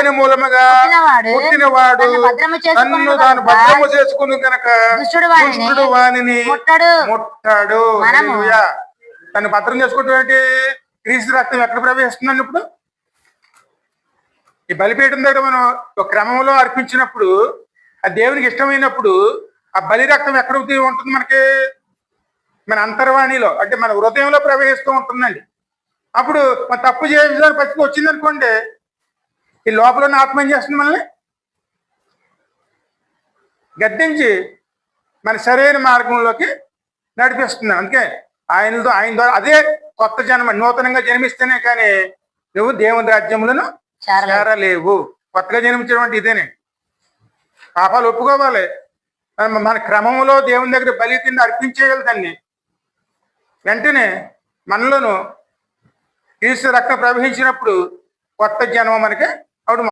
దేవుని మూలముగా పుట్టినవాడు తన్ను తాను భద్రము చేసుకుని కనుక దుష్టుడు వానిని ముట్టాడు. తను భద్రం చేసుకుంటే క్రీస్తు రక్తం ఎక్కడ ప్రవేశిస్తుందండి? ఇప్పుడు ఈ బలిపీఠం దగ్గర మనం ఒక క్రమంలో అర్పించినప్పుడు, ఆ దేవునికి ఇష్టమైనప్పుడు ఆ బలి రక్తం ఎక్కడ ఉంటుంది? మనకి మన అంతర్వాణిలో, అంటే మన హృదయంలో ప్రవేశిస్తూ ఉంటుందండి. అప్పుడు మన తప్పు చేయాల్సిన పరిస్థితి వచ్చిందనుకోండి, ఈ లోపల ఉన్న ఆత్మ ఏం చేస్తుంది? మనల్ని గద్దించి మన సరైన మార్గంలోకి నడిపిస్తుంది. అందుకే ఆయన ద్వారా అదే కొత్త జన్మ, నూతనంగా జన్మిస్తేనే కానీ నువ్వు దేవుని రాజ్యములను చేరలేవు. కొత్తగా జన్మించడం అంటే ఇదేనే. పాపాలు ఒప్పుకోవాలి, మన క్రమంలో దేవుని దగ్గర బలి కింద అర్పించేయాలి దాన్ని. వెంటనే మనలోను క్రీస్తు రక్తం ప్రవహించినప్పుడు కొత్త జన్మ మనకి